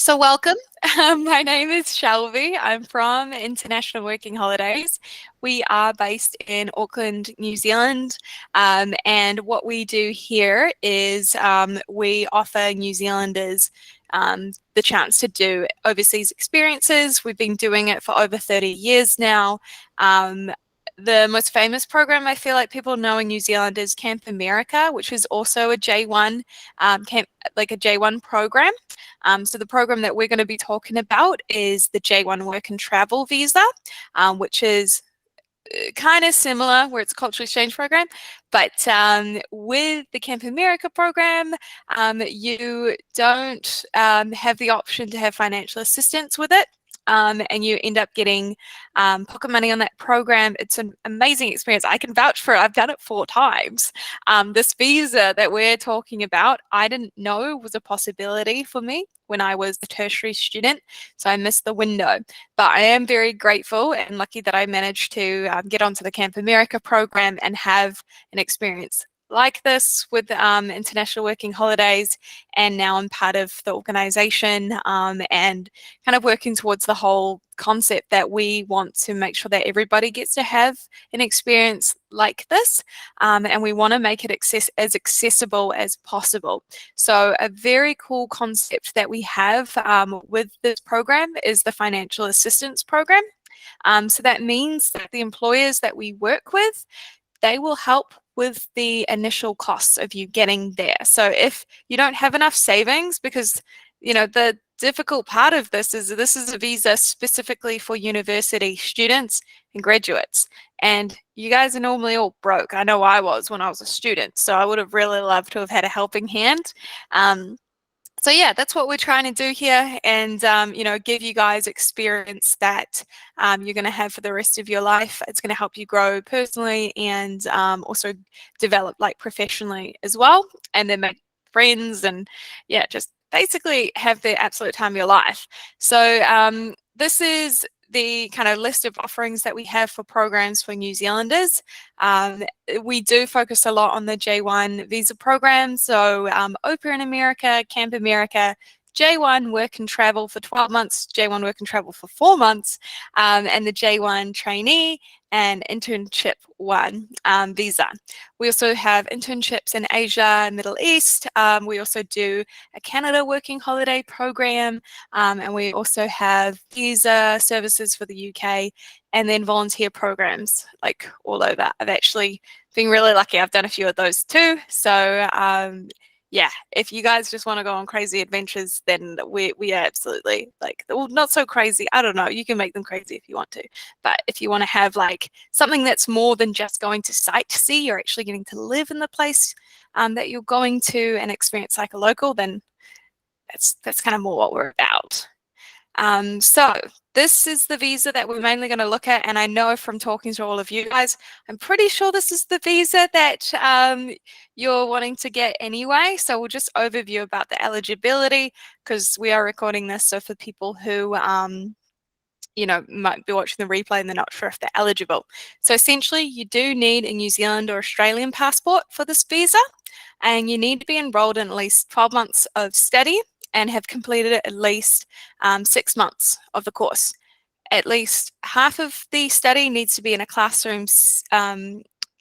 So welcome. My name is Shelby. I'm from International Working Holidays. We are based in Auckland, New Zealand. And what we do here is we offer New Zealanders the chance to do overseas experiences. We've been doing it for over 30 years now. The most famous program I feel like people know in New Zealand is Camp America, which is also a J1 like a J1 program. So the program that we're going to be talking about is the J1 Work and Travel Visa, which is kind of similar, where it's a cultural exchange program. But with the Camp America program, you don't have the option to have financial assistance with it. And you end up getting pocket money on that program. It's an amazing experience. I can vouch for it. I've done it 4 times. This visa that we're talking about, I didn't know was a possibility for me when I was a tertiary student, so I missed the window. But I am very grateful and lucky that I managed to get onto the Camp America program and have an experience like this with International Working Holidays, and now I'm part of the organization and kind of working towards the whole concept that we want to make sure that everybody gets to have an experience like this, and we want to make it as accessible as possible. So a very cool concept that we have with this program is the financial assistance program. So that means that the employers that we work with, they will help with the initial costs of you getting there. So if you don't have enough savings, because the difficult part of this is a visa specifically for university students and graduates, and you guys are normally all broke. I know I was when I was a student, so I would have really loved to have had a helping hand. So yeah, that's what we're trying to do here, and give you guys experience that you're going to have for the rest of your life. It's going to help you grow personally and also develop like professionally as well, and then make friends, and yeah, just basically have the absolute time of your life. So this is the kind of list of offerings that we have for programs for New Zealanders. We do focus a lot on the J1 visa program, so Au Pair in America, Camp America, J1 Work and Travel for 12 months, J1 Work and Travel for 4 months, and the J1 Trainee and Internship 1 visa. We also have internships in Asia and Middle East. We also do a Canada Working Holiday program, and we also have visa services for the UK, and then volunteer programs like all over. I've actually been really lucky. I've done a few of those too. So yeah, if you guys just want to go on crazy adventures, then we are absolutely like, well, not so crazy. I don't know. You can make them crazy if you want to. But if you want to have like something that's more than just going to sightsee, you're actually getting to live in the place that you're going to and experience like a local, then that's kind of more what we're about. So this is the visa that we're mainly going to look at, and I know from talking to all of you guys, I'm pretty sure this is the visa that you're wanting to get anyway. So we'll just overview about the eligibility, because we are recording this, so for people who might be watching the replay and they're not sure if they're eligible. So essentially, you do need a New Zealand or Australian passport for this visa, and you need to be enrolled in at least 12 months of study and have completed at least 6 months of the course. At least half of the study needs to be in a classroom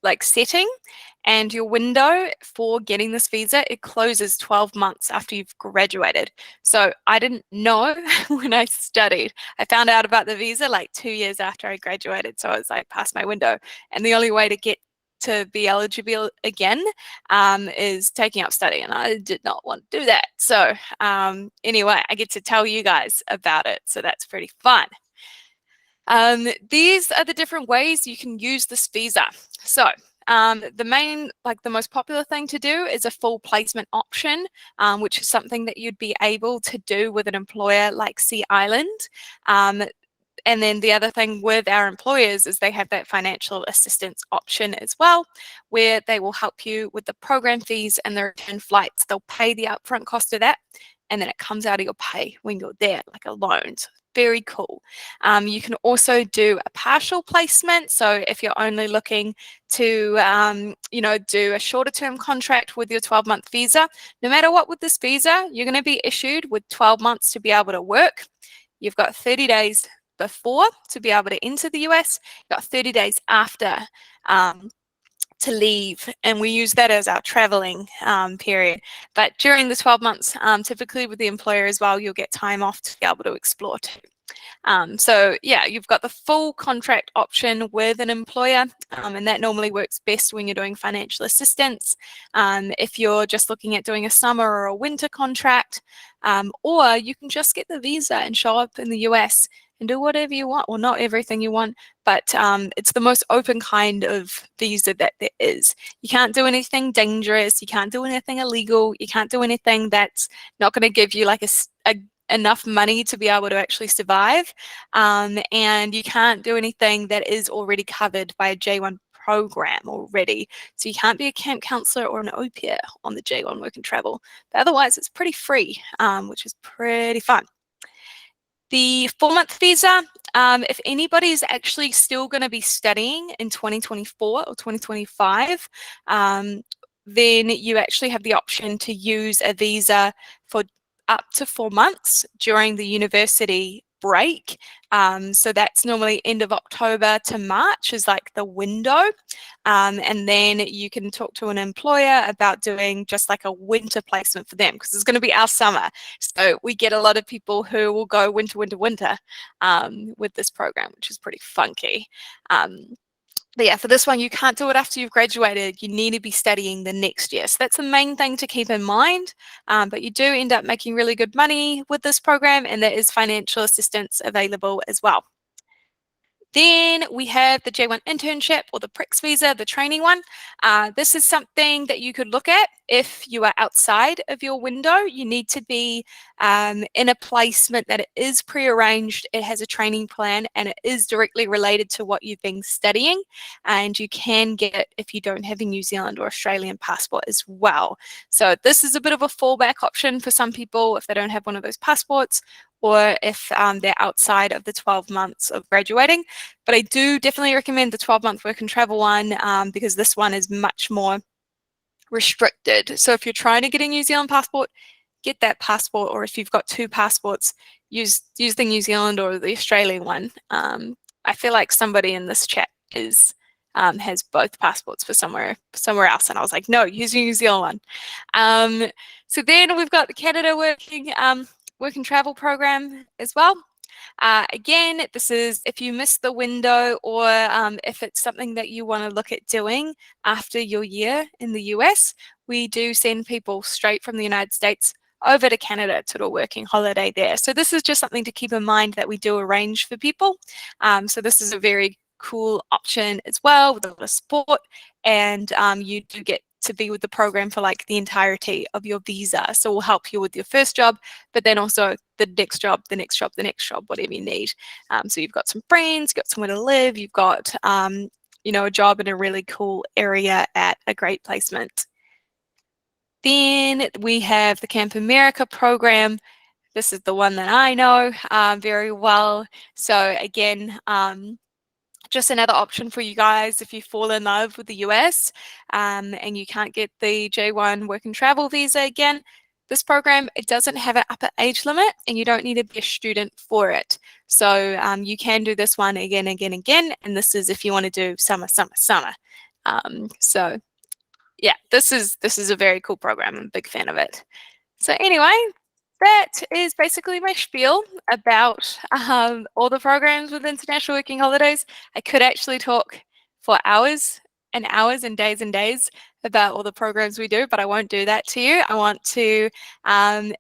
like setting, and your window for getting this visa, it closes 12 months after you've graduated. So I didn't know when I studied. I found out about the visa like 2 years after I graduated, so I was like past my window, and the only way to get to be eligible again is taking up study, and I did not want to do that. So anyway, I get to tell you guys about it, so that's pretty fun. These are the different ways you can use this visa. So the most popular thing to do is a full placement option, which is something that you'd be able to do with an employer like Sea Island. And then the other thing with our employers is they have that financial assistance option as well, where they will help you with the program fees and the return flights. They'll pay the upfront cost of that, and then it comes out of your pay when you're there, like a loan. So very cool. You can also do a partial placement. So if you're only looking to, do a shorter term contract with your 12-month visa, no matter what with this visa, you're going to be issued with 12 months to be able to work. You've got 30 days before to be able to enter the US. You've got 30 days after to leave, and we use that as our traveling period. But during the 12 months, typically with the employer as well, you'll get time off to be able to explore too. So yeah, you've got the full contract option with an employer, and that normally works best when you're doing financial assistance. If you're just looking at doing a summer or a winter contract, or you can just get the visa and show up in the US and do whatever you want. Well, not everything you want, but it's the most open kind of visa that there is. You can't do anything dangerous. You can't do anything illegal. You can't do anything that's not going to give you like enough money to be able to actually survive. And you can't do anything that is already covered by a J1 program already. So you can't be a camp counselor or an au pair on the J1 Work and Travel. But otherwise, it's pretty free, which is pretty fun. The 4-month visa, if anybody's actually still going to be studying in 2024 or 2025, then you actually have the option to use a visa for up to 4 months during the university break. So that's normally end of October to March is like the window. And then you can talk to an employer about doing just like a winter placement for them, because it's going to be our summer. So we get a lot of people who will go winter with this program, which is pretty funky. But yeah, for this one, you can't do it after you've graduated. You need to be studying the next year. So that's the main thing to keep in mind. But you do end up making really good money with this program, and there is financial assistance available as well. Then we have the J1 internship or the PREX visa, the training one. This is something that you could look at if you are outside of your window. You need to be in a placement that it is pre-arranged, it has a training plan, and it is directly related to what you've been studying. And you can get it if you don't have a New Zealand or Australian passport as well. So this is a bit of a fallback option for some people if they don't have one of those passports, or if they're outside of the 12 months of graduating. But I do definitely recommend the 12-month work and travel one, because this one is much more restricted. So if you're trying to get a New Zealand passport, get that passport, or if you've got 2 passports, use the New Zealand or the Australian one. I feel like somebody in this chat has both passports for somewhere else, and I was like, no, use the New Zealand one. So then we've got the Canada Work and Travel program as well. Again, this is if you miss the window, or if it's something that you want to look at doing after your year in the US, we do send people straight from the United States over to Canada to do a working holiday there. So this is just something to keep in mind that we do arrange for people. So this is a very cool option as well with a lot of support, and you do get to be with the program for like the entirety of your visa. So we'll help you with your first job, but then also the next job, the next job, the next job, whatever you need. So you've got some friends, you've got somewhere to live, you've got a job in a really cool area at a great placement. Then we have the Camp America program. This is the one that I know very well. So again, just another option for you guys if you fall in love with the US and you can't get the J1 work and travel visa again. This program, it doesn't have an upper age limit, and you don't need to be a student for it. So you can do this one again, and this is if you want to do summer. So yeah, this is a very cool program. I'm a big fan of it. So anyway, that is basically my spiel about all the programs with International Working Holidays. I could actually talk for hours and hours and days about all the programs we do, but I won't do that to you. I want to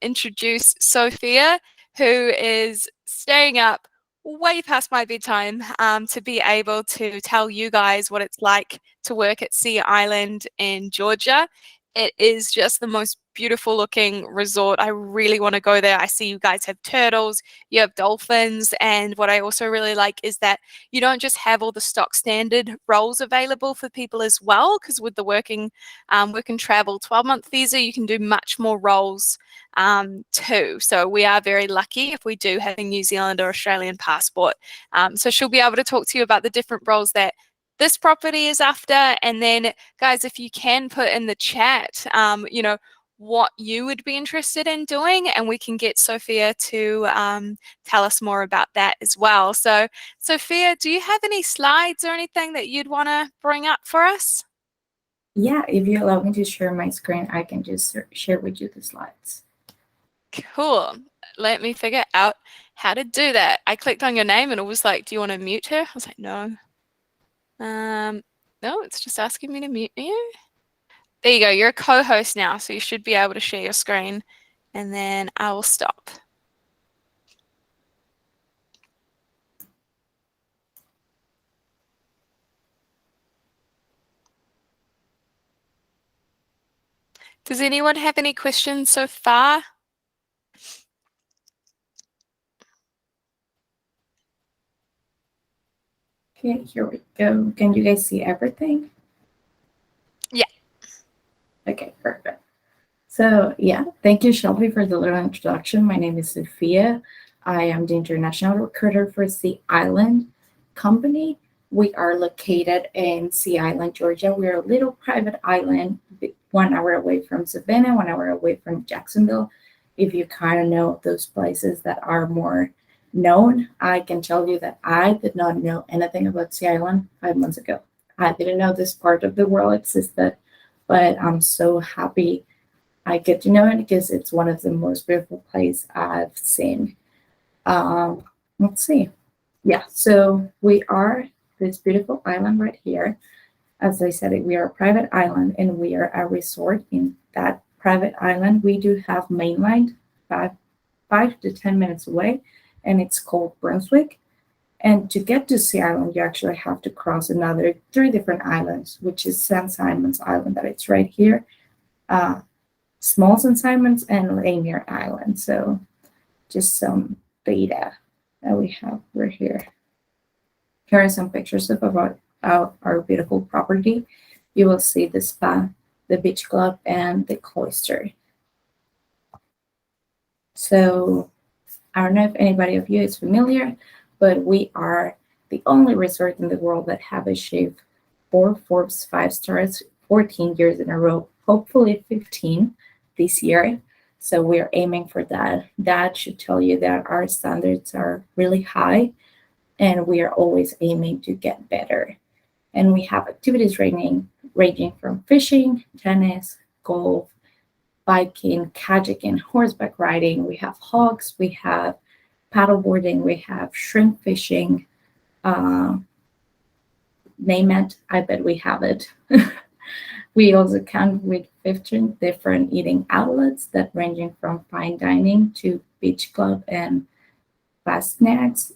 introduce Sophia, who is staying up way past my bedtime to be able to tell you guys what it's like to work at Sea Island in Georgia. It is just the most beautiful looking resort. I really want to go there. I see you guys have turtles, you have dolphins, and what I also really like is that you don't just have all the stock standard roles available for people as well, because with the work and travel 12-month visa, you can do much more roles too. So we are very lucky if we do have a New Zealand or Australian passport. So she'll be able to talk to you about the different roles that this property is after. And then, guys, if you can put in the chat, what you would be interested in doing, and we can get Sophia to tell us more about that as well. So, Sophia, do you have any slides or anything that you'd want to bring up for us? Yeah, if you allow me to share my screen, I can just share with you the slides. Cool. Let me figure out how to do that. I clicked on your name and it was like, do you want to mute her? I was like, no. No, it's just asking me to mute you. There you go. You're a co-host now, so you should be able to share your screen, and then I will stop. Does anyone have any questions so far? Okay, here we go. Can you guys see everything? Yeah. Okay, perfect. So yeah, thank you, Shelby, for the little introduction. My name is Sophia. I am the international recruiter for Sea Island Company. We are located in Sea Island, Georgia. We're a little private island, 1 hour away from Savannah, 1 hour away from Jacksonville. If you kind of know those places that are more known, I can tell you that I did not know anything about Sea Island 5 months ago. I didn't know this part of the world existed, but I'm so happy I get to know it because it's one of the most beautiful places I've seen. Let's see. Yeah, so we are this beautiful island right here. As I said, we are a private island and we are a resort in that private island. We do have mainland 5 to 10 minutes away, and it's called Brunswick. And to get to Sea Island, you actually have to cross another 3 different islands, which is St. Simon's Island, that it's right here. Small St. Simon's and Rainier Island. So just some data that we have right here. Here are some pictures about our beautiful property. You will see the spa, the beach club, and the cloister. So I don't know if anybody of you is familiar, but we are the only resort in the world that have achieved 4 Forbes 5 stars 14 years in a row, hopefully 15 this year. So we're aiming for that. That should tell you that our standards are really high and we are always aiming to get better. And we have activities ranging from fishing, tennis, golf, biking, kayaking, horseback riding. We have hogs, we have paddleboarding, we have shrimp fishing. Name it, I bet we have it. We also come with 15 different eating outlets that ranging from fine dining to beach club and fast snacks,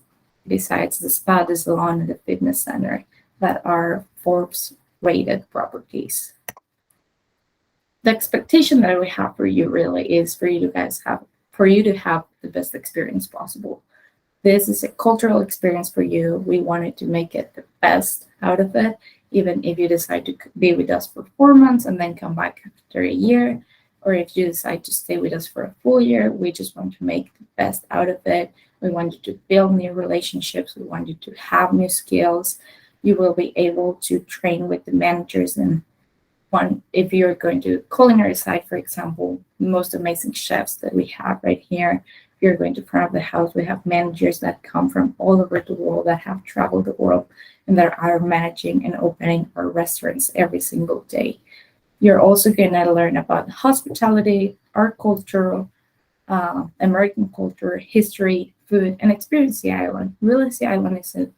besides the spa, the salon, and the fitness center that are Forbes rated properties. The expectation that we have for you really is for you to have the best experience possible. This is a cultural experience for you. We wanted to make it the best out of it, even if you decide to be with us for 4 months and then come back after a year, or if you decide to stay with us for a full year. We just want to make the best out of it. We want you to build new relationships. We want you to have new skills. You will be able to train with the managers, and if you're going to culinary side, for example, the most amazing chefs that we have right here. If you're going to front of the house, we have managers that come from all over the world, that have traveled the world, and that are managing and opening our restaurants every single day. You're also going to learn about hospitality, art culture, American culture, history, food, and experience the island. Really, the island is a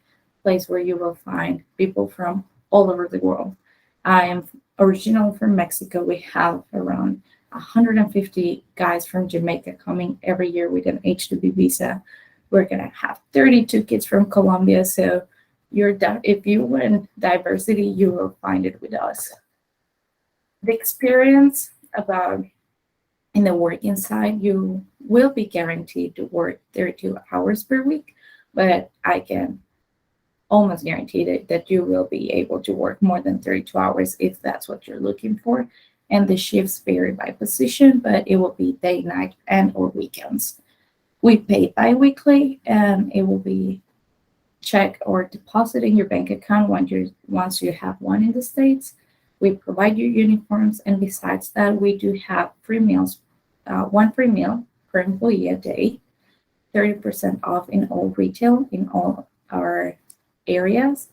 place where you will find people from all over the world. I am originally from Mexico. We have around 150 guys from Jamaica coming every year with an H-2B visa. We're going to have 32 kids from Colombia. So if you want diversity, you will find it with us. The experience about in the working side, you will be guaranteed to work 32 hours per week, but I can almost guarantee that you will be able to work more than 32 hours if that's what you're looking for. And the shifts vary by position, but it will be day, night, and or weekends. We pay bi-weekly, and it will be check or deposit in your bank account once you have one in the States. We provide you uniforms, and besides that, we do have free meals, one free meal per employee a day, 30% off in all retail in all our areas,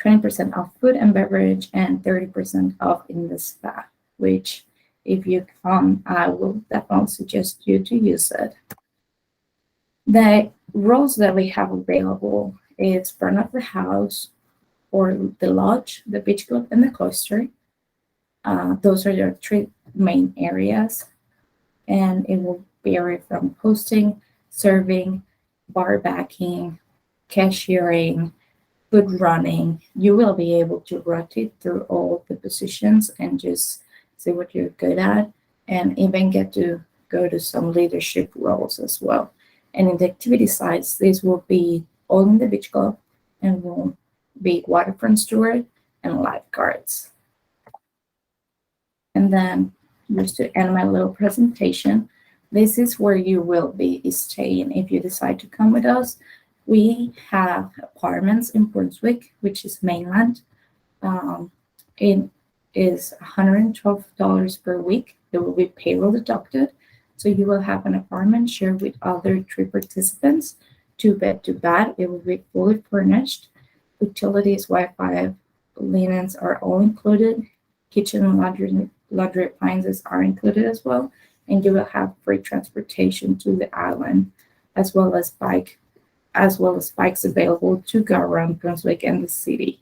20% off food and beverage, and 30% off in the spa, which if you come, I will definitely suggest you to use it. The roles that we have available is front of the house or the lodge, the beach club, and the cloister. Those are your three main areas, and it will vary from hosting, serving, bar backing, cashiering, food running. You will be able to rotate through all the positions and just see what you're good at, and even get to go to some leadership roles as well. And in the activity sides, this will be all in the beach club and will be waterfront steward and lifeguards. And then just to end my little presentation, this is where you will be staying if you decide to come with us. We have apartments in Brunswick, which is mainland. It is $112 per week. It will be payroll deducted. So you will have an apartment shared with other 3 participants, 2 bed to bed. It will be fully furnished. Utilities, Wi-Fi, linens are all included. Kitchen and laundry appliances are included as well. And you will have free transportation to the island, as well as bikes available to go around Brunswick and the city.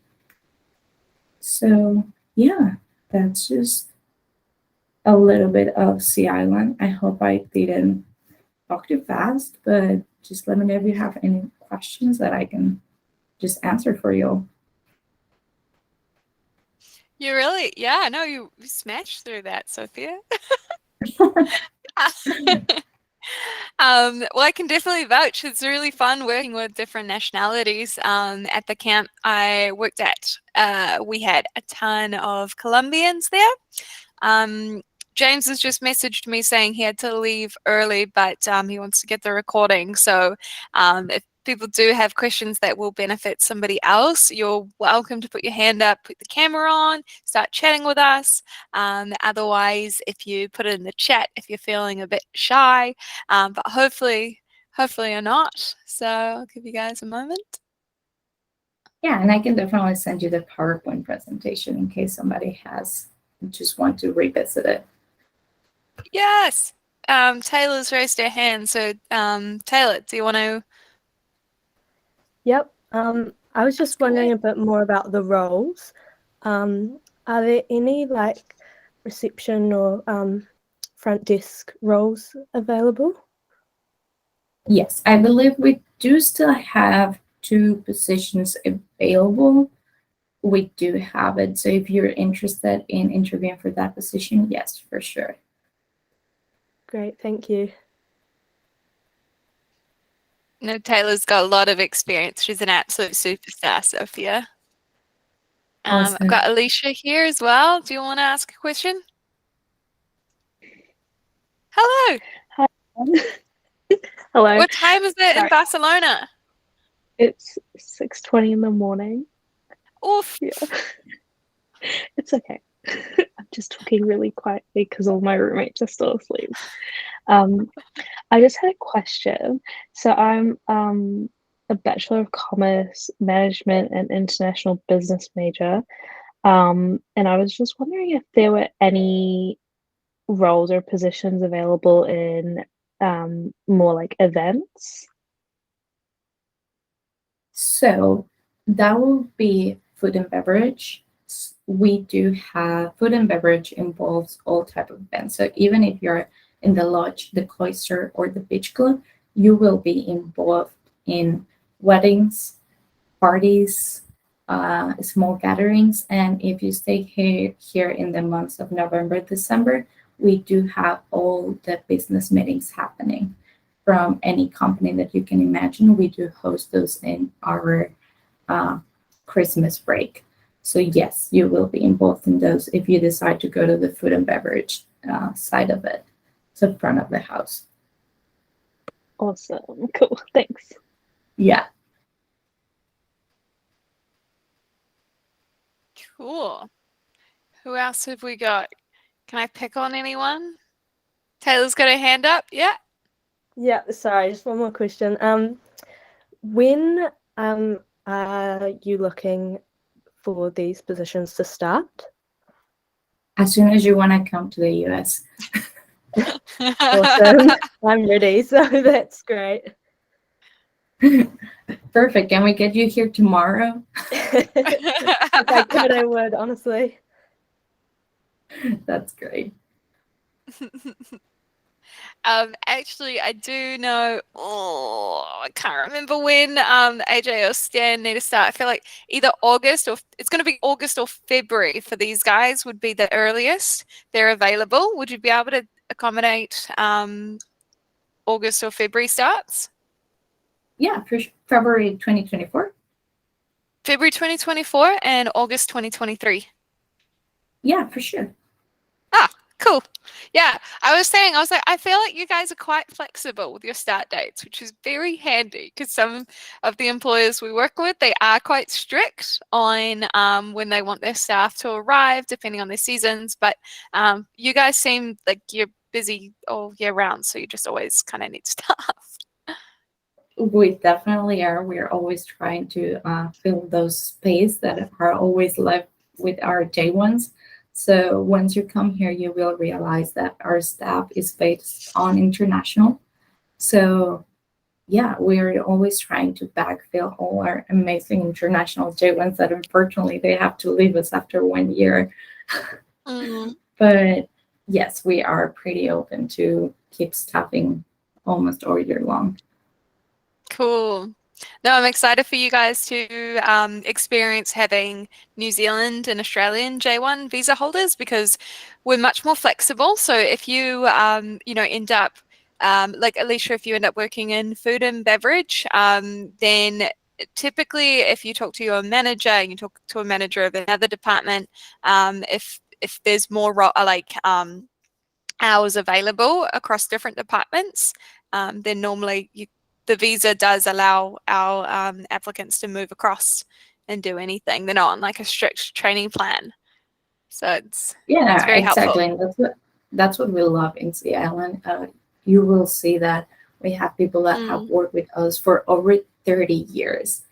So yeah, that's just a little bit of Sea Island. I hope I didn't talk too fast, but just let me know if you have any questions that I can just answer for you. You really, yeah, no, you smashed through that, Sophia. Well, I can definitely vouch. It's really fun working with different nationalities. At the camp I worked at, we had a ton of Colombians there. James has just messaged me saying he had to leave early, but he wants to get the recording. So if people do have questions that will benefit somebody else, you're welcome to put your hand up, put the camera on, start chatting with us. Otherwise, if you put it in the chat, if you're feeling a bit shy, but hopefully you're not. So I'll give you guys a moment. Yeah, and I can definitely send you the PowerPoint presentation in case somebody just want to revisit it. Yes. Taylor's raised her hand. So Taylor, do you want to? Yep. I was just wondering a bit more about the roles. Are there any like reception or front desk roles available? Yes, I believe we do still have 2 positions available. We do have it. So if you're interested in interviewing for that position, yes, for sure. Great, thank you. No, Taylor's got a lot of experience. She's an absolute superstar, Sophia. Awesome. I've got Alicia here as well. Do you want to ask a question? Hello. Hi. Hello. What time is it in Barcelona? It's 6:20 in the morning. Oof. Yeah. It's okay. I'm just talking really quietly because all my roommates are still asleep. I just had a question. So I'm a Bachelor of Commerce, Management and International Business major. And I was just wondering if there were any roles or positions available in more like events. So that will be food and beverage. We do have food and beverage involves all type of events. So even if you're in the lodge, the cloister, or the beach club, you will be involved in weddings, parties, small gatherings. And if you stay here in the months of November, December, we do have all the business meetings happening from any company that you can imagine. We do host those in our Christmas break. So yes, you will be involved in those if you decide to go to the food and beverage side of it, so front of the house. Awesome. Cool. Thanks. Yeah. Cool. Who else have we got? Can I pick on anyone? Taylor's got a hand up. Yeah. Yeah, sorry, just one more question. When are you looking for these positions to start? As soon as you want to come to the US. Awesome. I'm ready, so that's great. Perfect. Can we get you here tomorrow? If I could, I would, honestly. That's great. Actually, I do know. Oh, I can't remember when AJ or Stan need to start. I feel like either August or it's going to be August or February for these guys would be the earliest they're available. Would you be able to accommodate August or February starts? Yeah, for February 2024. February 2024 and August 2023. Yeah, for sure. Ah, cool. Yeah, I was like, I feel like you guys are quite flexible with your start dates, which is very handy because some of the employers we work with, they are quite strict on when they want their staff to arrive, depending on their seasons. But you guys seem like you're busy all year round, so you just always kind of need staff. We definitely are. We're always trying to fill those space that are always left with our J1s. So once you come here, you will realize that our staff is based on international. So yeah, we're always trying to backfill all our amazing international J1s that unfortunately they have to leave us after 1 year. But yes, we are pretty open to keep staffing almost all year long. Cool. No, I'm excited for you guys to experience having New Zealand and Australian J1 visa holders because we're much more flexible. So if you, end up, like Alicia, if you end up working in food and beverage, then typically if you talk to your manager and you talk to a manager of another department, if there's more hours available across different departments, then normally the visa does allow our applicants to move across and do anything. They're not on like a strict training plan. So it's very exactly. helpful. And that's what we love in Sea Island. You will see that we have people that have worked with us for over 30 years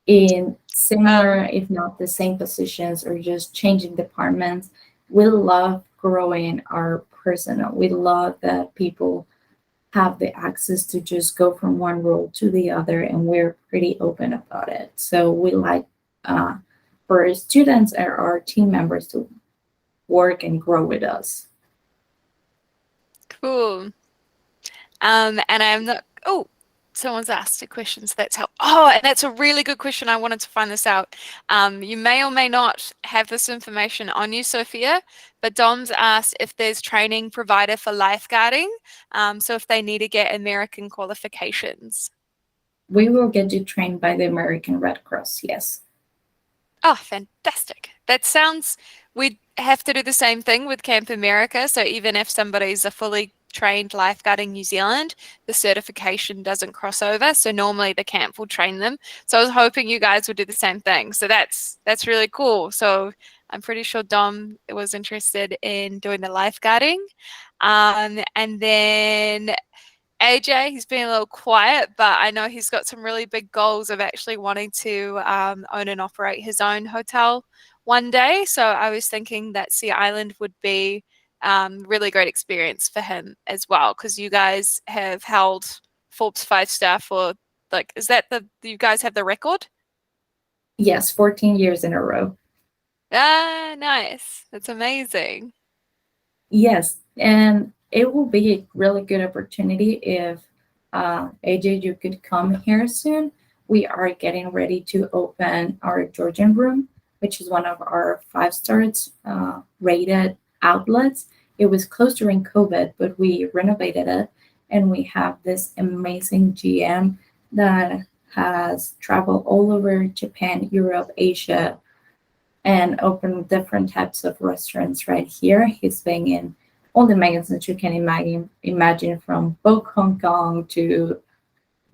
in similar, if not the same positions or just changing departments. We love growing our personnel. We love that people have the access to just go from one role to the other, and we're pretty open about it. So we like for our students or our team members to work and grow with us. Cool. And I'm not, someone's asked a question, so that's how, and that's a really good question. I wanted to find this out. You may or may not have this information on you, Sophia, but Dom's asked if there's training provided for lifeguarding, so if they need to get American qualifications. We will get you trained by the American Red Cross, yes. Oh, fantastic. That sounds, we'd have to do the same thing with Camp America, so even if somebody's a fully trained lifeguard in New Zealand, the certification doesn't cross over. So normally the camp will train them. So I was hoping you guys would do the same thing. So that's really cool. So I'm pretty sure Dom was interested in doing the lifeguarding. And then AJ, he's been a little quiet, but I know he's got some really big goals of actually wanting to own and operate his own hotel one day. So I was thinking that Sea Island would be really great experience for him as well, because you guys have held Forbes 5-star for is that you guys have the record? Yes, 14 years in a row. Ah, nice. That's amazing. Yes, and it will be a really good opportunity if AJ, you could come here soon. We are getting ready to open our Georgian room, which is one of our 5 stars rated outlets. It was closed during COVID, but we renovated it, and we have this amazing GM that has traveled all over Japan, Europe, Asia, and opened different types of restaurants right here. He's been in all the magazines you can imagine from Vogue Hong Kong to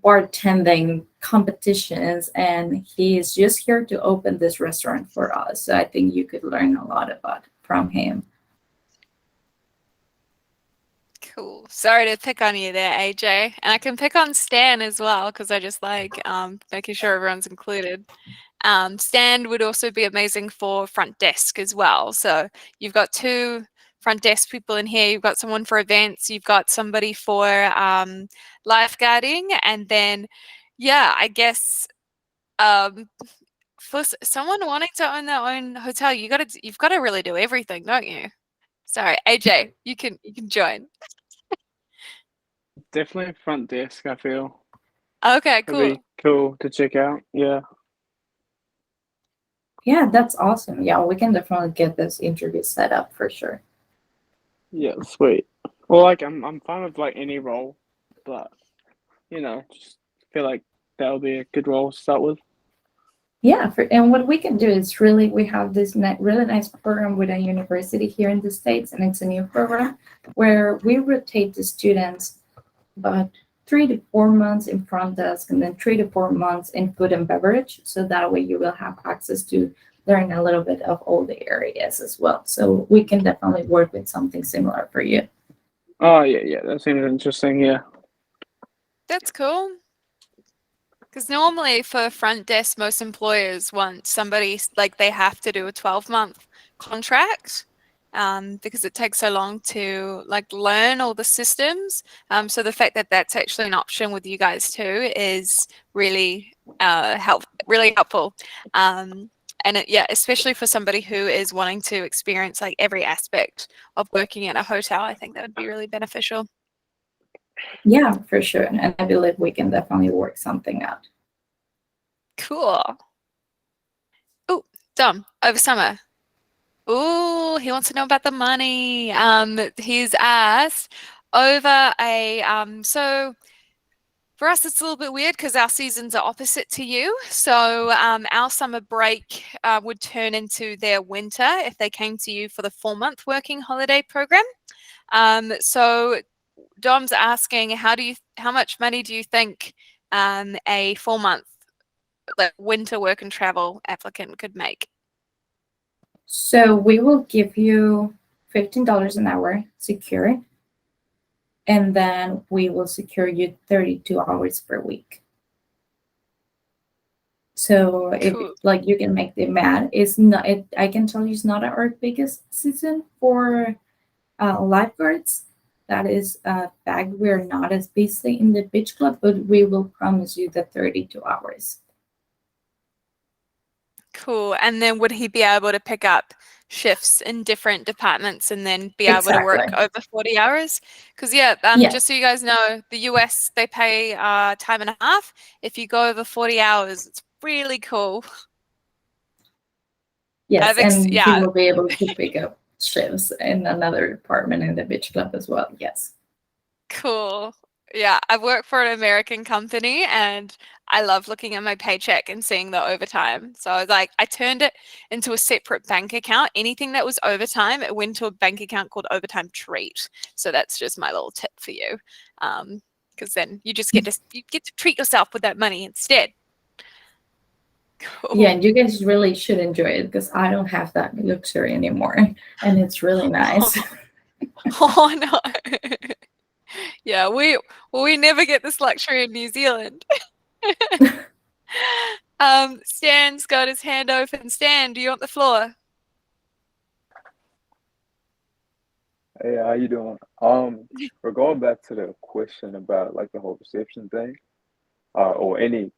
bartending competitions, and he is just here to open this restaurant for us. So I think you could learn a lot about from him. Cool. Sorry to pick on you there, AJ. And I can pick on Stan as well because I just like making sure everyone's included. Stan would also be amazing for front desk as well. So you've got 2 front desk people in here. You've got someone for events. You've got somebody for lifeguarding, and then, yeah, I guess for someone wanting to own their own hotel, you've got to really do everything, don't you? Sorry, AJ, you can join. Definitely front desk, I feel. Okay, It'd cool. be cool to check out. Yeah. Yeah, that's awesome. Yeah, we can definitely get this interview set up for sure. Yeah, sweet. Well, like I'm fine with like any role, but just feel like that'll be a good role to start with. Yeah, and what we can do is we have this really nice program with a university here in the States, and it's a new program where we rotate the students about 3 to 4 months in front desk and then 3 to 4 months in food and beverage. So that way you will have access to learn a little bit of all the areas as well. So we can definitely work with something similar for you. Oh yeah, that seems interesting. Yeah. That's cool. Because normally for front desk, most employers want somebody like they have to do a 12-month contract because it takes so long to like learn all the systems. So the fact that that's actually an option with you guys too is really helpful. And especially for somebody who is wanting to experience like every aspect of working at a hotel, I think that would be really beneficial. Yeah, for sure. And I believe we can definitely work something out. Cool. Oh, Dom, over summer. Oh, he wants to know about the money. He's asked over so for us, it's a little bit weird because our seasons are opposite to you. So our summer break would turn into their winter if they came to you for the 4-month working holiday program. So Dom's asking, how much money do you think a 4-month winter work and travel applicant could make? So we will give you $15 an hour secure, and then we will secure you 32 hours per week. So if Cool. you can make the math, I can tell you it's not our biggest season for lifeguards. That is a fact. We're not as busy in the beach club, but we will promise you the 32 hours. Cool. And then would he be able to pick up shifts in different departments and then be able to work Exactly. over 40 hours? Because Yes. just so you guys know, the US, they pay time and a half. If you go over 40 hours, it's really cool. Yes, and yeah. you will be able to pick up shifts in another department in the beach club as well. Yes. Cool. Yeah, I work for an American company and I love looking at my paycheck and seeing the overtime. So I was like, I turned it into a separate bank account. Anything that was overtime, it went to a bank account called Overtime Treat. So that's just my little tip for you. Because then you just get to treat yourself with that money instead. Cool. Yeah, and you guys really should enjoy it because I don't have that luxury anymore, and it's really nice. Oh no. Yeah, we never get this luxury in New Zealand. Stan's got his hand open. Stan, do you want the floor? Hey, how you doing? We're going back to the question about like the whole reception thing, or any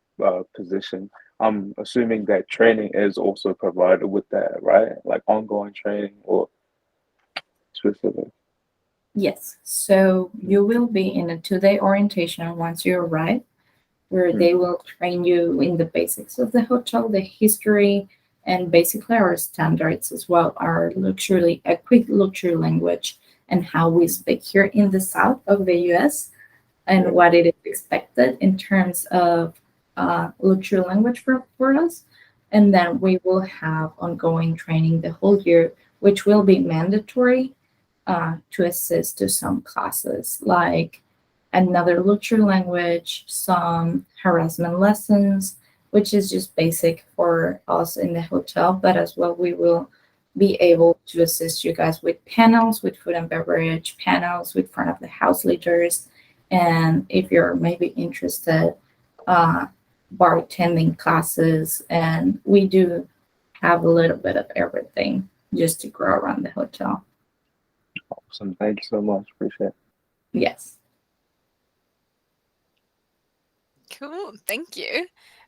position. I'm assuming that training is also provided with that, right? Like ongoing training or specific. Yes, so you will be in a 2-day orientation once you arrive, where they will train you in the basics of the hotel, the history, and basically our standards as well, our luxury, a quick luxury language, and how we speak here in the south of the US and what it is expected in terms of luxury language for us. And then we will have ongoing training the whole year, which will be mandatory to assist to some classes like another luxury language, some harassment lessons, which is just basic for us in the hotel, but as well we will be able to assist you guys with panels, with food and beverage panels, with front of the house leaders. And if you're maybe interested, bartending classes, and we do have a little bit of everything just to grow around the hotel. Awesome. Thank you so much. Appreciate it. Yes. Cool, thank you.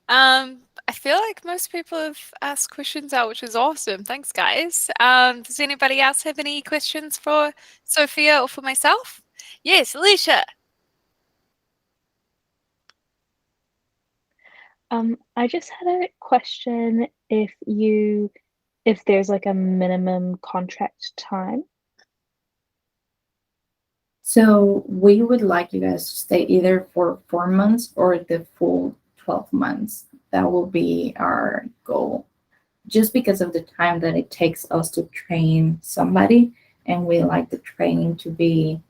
I feel like most people have asked questions out, which is awesome. Thanks, guys. Does anybody else have any questions for Sophia or for myself? Yes, Alicia. I just had a question if there's like a minimum contract time. So we would like you guys to stay either for 4 months or the full 12 months. That will be our goal. Just because of the time that it takes us to train somebody, and we like the training to be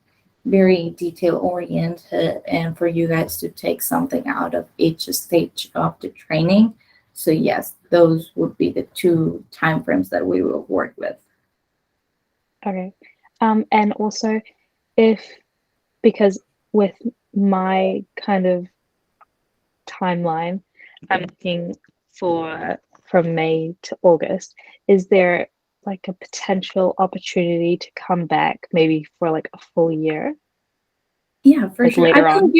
very detail oriented and for you guys to take something out of each stage of the training. So yes, those would be the 2 time frames that we will work with. Okay. And also because with my kind of timeline, I'm looking from May to August, is there like a potential opportunity to come back maybe for like a full year? Yeah, for Like sure. later I on.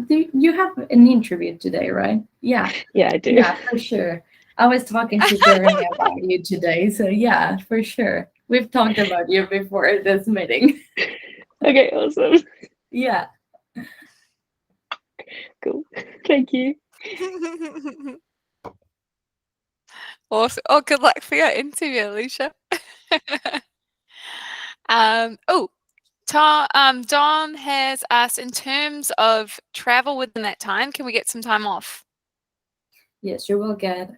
think you have an interview today, right? Yeah. Yeah, I do. Yeah, for sure. I was talking to Jeremy about you today, so yeah, for sure. We've talked about you before this meeting. Okay, awesome. Yeah. Cool. Thank you. Awesome. Oh, good luck for your interview, Alicia. Oh, Dom has asked, in terms of travel within that time, can we get some time off? Yes, you will get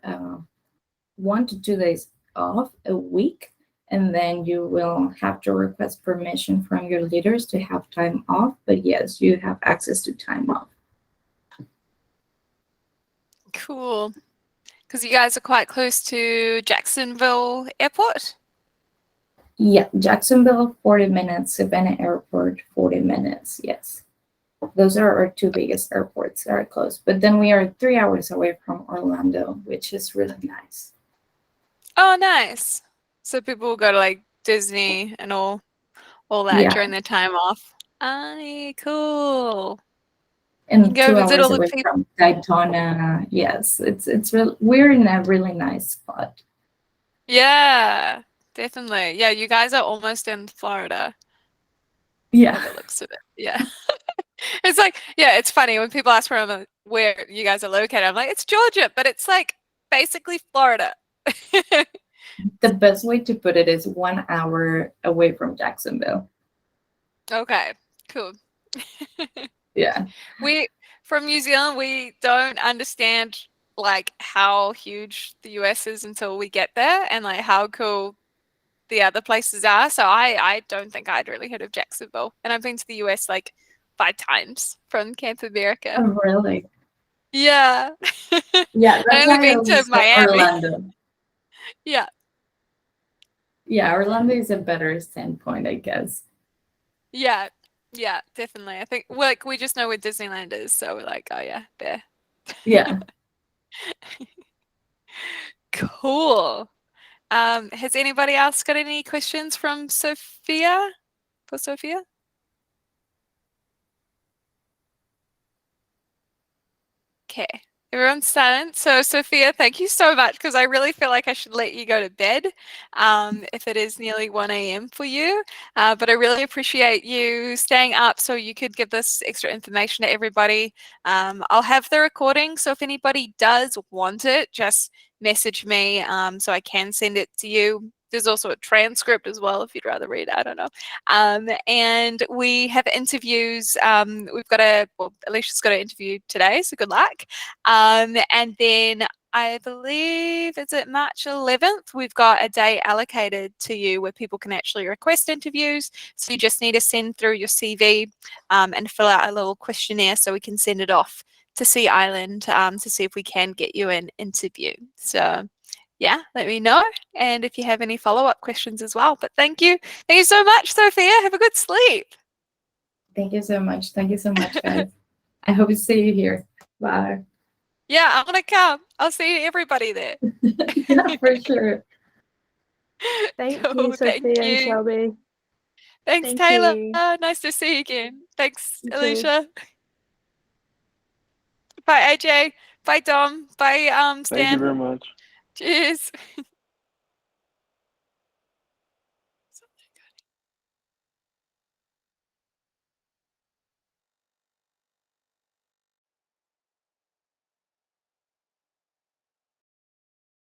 1 to 2 days off a week, and then you will have to request permission from your leaders to have time off. But yes, you have access to time off. Cool. Because you guys are quite close to Jacksonville Airport? Yeah, Jacksonville, 40 minutes. Savannah Airport, 40 minutes. Yes. Those are our 2 biggest airports that are close. But then we are 3 hours away from Orlando, which is really nice. Oh, nice. So people will go to like Disney and all that Yeah. during their time off. Aye, cool. And Go 2 visit hours all the away people. from Daytona. Yes, it's real. We're in a really nice spot. Yeah, definitely. Yeah, you guys are almost in Florida Yeah. by the looks of it. Yeah. It's like, yeah, it's funny when people ask where you guys are located. I'm like, it's Georgia, but it's like basically Florida. The best way to put it is 1 hour away from Jacksonville. Okay, cool. Yeah. From New Zealand, we don't understand like how huge the US is until we get there, and like how cool the other places are. So I don't think I'd really heard of Jacksonville, and I've been to the US like 5 times from Camp America. Oh, really? Yeah. Yeah, that's I've why only I been to always say Miami. Orlando. Yeah. Yeah, Orlando is a better standpoint, I guess. Yeah. Yeah, definitely. I think like we just know where Disneyland is, so we're like, oh yeah, there. Yeah. Cool. Has anybody else got any questions from Sophia? For Sophia? Okay. Everyone's silent. So Sophia, thank you so much, because I really feel like I should let you go to bed if it is nearly 1 a.m. for you. But I really appreciate you staying up so you could give this extra information to everybody. I'll have the recording, so if anybody does want it, just message me so I can send it to you. there's also a transcript as well if you'd rather read. I don't know. And we have interviews. We've got Alicia's got an interview today, so good luck. And then I believe it's at March 11th. We've got a day allocated to you where people can actually request interviews. So you just need to send through your CV and fill out a little questionnaire so we can send it off to Sea Island to see if we can get you an interview. So yeah, let me know. And if you have any follow-up questions as well. But thank you. Thank you so much, Sophia. Have a good sleep. Thank you so much. Thank you so much, guys. I hope to see you here. Bye. Yeah, I'm going to come. I'll see everybody there. Yeah, for sure. Thank Cool, you, Sophia thank and you. Shelby. Thanks, Thank Taylor. you. Nice to see you again. Thanks, You too. Alicia. Bye, AJ. Bye, Dom. Bye, Thank you Stan. very much. Cheers.